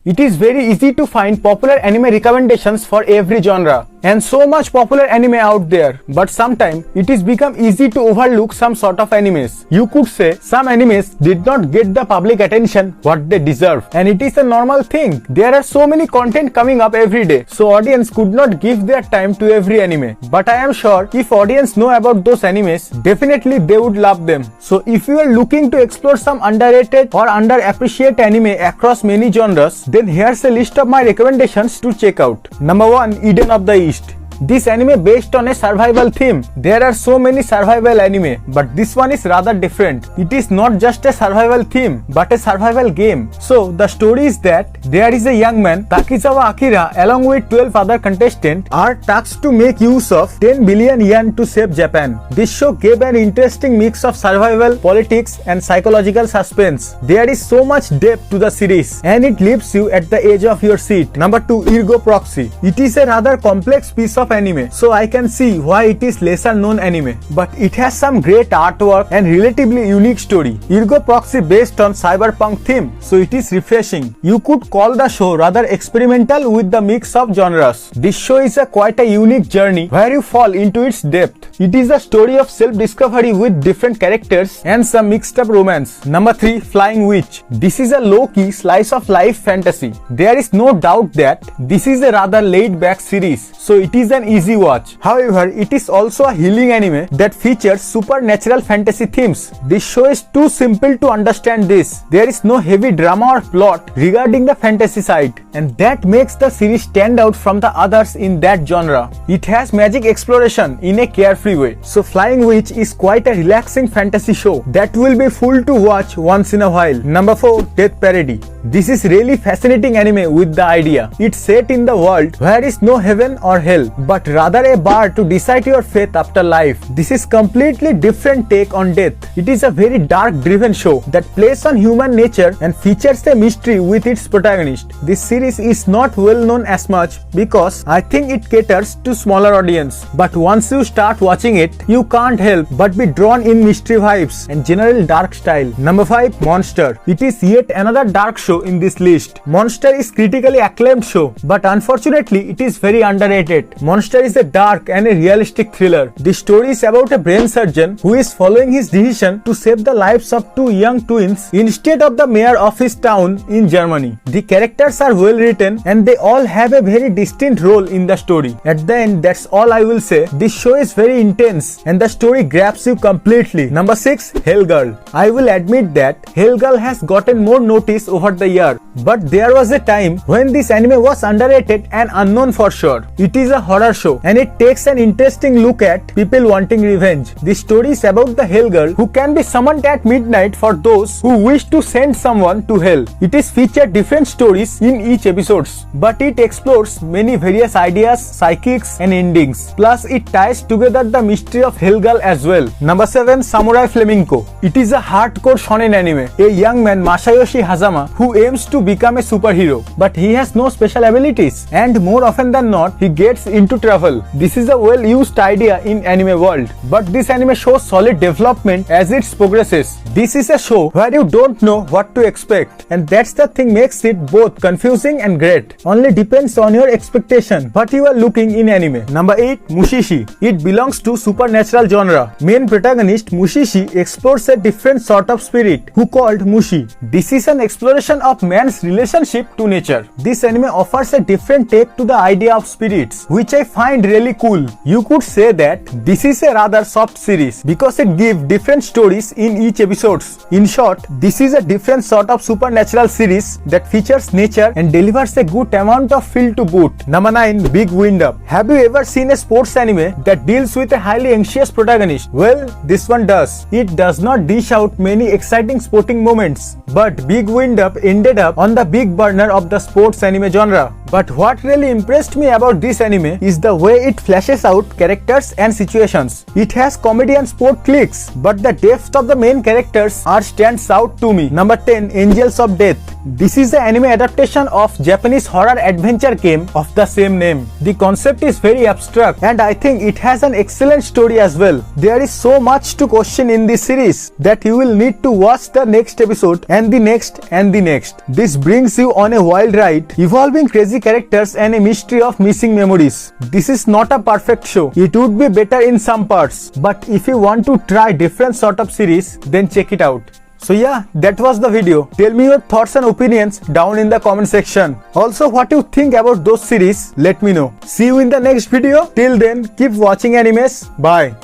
It is very easy to find popular anime recommendations for every genre. And so much popular anime out there, but sometimes it is become easy to overlook some sort of animes. You could say some animes did not get the public attention what they deserve, and it is a normal thing. There are so many content coming up every day, so audience could not give their time to every anime. But I am sure if audience know about those animes, definitely they would love them. So if you are looking to explore some underrated or underappreciated anime across many genres, then here's a list of my recommendations to check out. Number 1, Eden of the East. This anime based on a survival theme. There are so many survival anime, but this one is rather different. It is not just a survival theme, but a survival game. So the story is that there is a young man, Takizawa Akira, along with 12 other contestants, are tasked to make use of 10 billion yen to save Japan. This show gave an interesting mix of survival, politics, and psychological suspense. There is so much depth to the series, and it leaves you at the edge of your seat. Number 2, Ergo Proxy. It is a rather complex piece of anime, so I can see why it is lesser known anime, but it has some great artwork and relatively unique story. Ergo Proxy based on Cyberpunk theme, so it is refreshing. You could call the show rather experimental with the mix of genres. This show is quite a unique journey where you fall into its depth. It is a story of self-discovery with different characters and some mixed up romance. Number 3, Flying Witch. This is a low-key slice of life fantasy. There is no doubt that this is a rather laid-back series, so it is an easy watch. However, it is also a healing anime that features supernatural fantasy themes. This show is too simple to understand this. There is no heavy drama or plot regarding the fantasy side, and that makes the series stand out from the others in that genre. It has magic exploration in a carefree way. So Flying Witch is quite a relaxing fantasy show that will be full to watch once in a while. Number 4, Death Parody. This is really fascinating anime with the idea. It's set in the world where is no heaven or hell, but rather a bar to decide your fate after life. This is completely different take on death. It is a very dark driven show that plays on human nature and features a mystery with its protagonist. This series is not well known as much because I think it caters to smaller audience, but once you start watching it, you can't help but be drawn in mystery vibes and general dark style. Number 5, Monster. It is yet another dark show in this list. Monster is critically acclaimed show, but unfortunately it is very underrated. Monster is a dark and a realistic thriller. The story is about a brain surgeon who is following his decision to save the lives of 2 young twins instead of the mayor of his town in Germany. The characters are well written and they all have a very distinct role in the story. At the end, that's all I will say. This show is very intense and the story grabs you completely. Number 6, Hell Girl. I will admit that Hell Girl has gotten more notice over the year, but there was a time when this anime was underrated and unknown for sure. It is a horror show and it takes an interesting look at people wanting revenge. The story is about the Hell Girl who can be summoned at midnight for those who wish to send someone to hell. It is featured different stories in each episodes, but it explores many various ideas, psychics and endings. Plus it ties together the mystery of Hell Girl as well. Number 7, Samurai Flamenco. It is a hardcore shonen anime. A young man, Masayoshi Hazama, who aims to become a superhero, but he has no special abilities and more often than not he gets into trouble. This is a well used idea in anime world, but this anime shows solid development as it progresses. This is a show where you don't know what to expect, and that's the thing makes it both confusing and great. Only depends on your expectation what you are looking in anime. Number 8, Mushishi. It belongs to supernatural genre. Main protagonist Mushishi explores a different sort of spirit who called Mushi. This is an exploration of man's relationship to nature. This anime offers a different take to the idea of spirits, which I find really cool. You could say that this is a rather soft series because it gives different stories in each episodes. In short, this is a different sort of supernatural series that features nature and delivers a good amount of feel to boot. Number 9, Big Wind Up. Have you ever seen a sports anime that deals with a highly anxious protagonist? Well, this one does. It does not dish out many exciting sporting moments, but Big Wind Up ended up on the big burner of the sports anime genre. But what really impressed me about this anime is the way it flashes out characters and situations. It has comedy and sport clicks, but the depth of the main characters stands out to me. Number 10, Angels of Death. This is the anime adaptation of Japanese horror adventure game of the same name. The concept is very abstract and I think it has an excellent story as well. There is so much to question in this series that you will need to watch the next episode and the next and the next. This brings you on a wild ride, involving crazy characters and a mystery of missing memories. This is not a perfect show. It would be better in some parts, but if you want to try different sort of series, then check it out. So yeah, that was the video. Tell me your thoughts and opinions down in the comment section. Also, what you think about those series, let me know. See you in the next video. Till then, keep watching animes. Bye.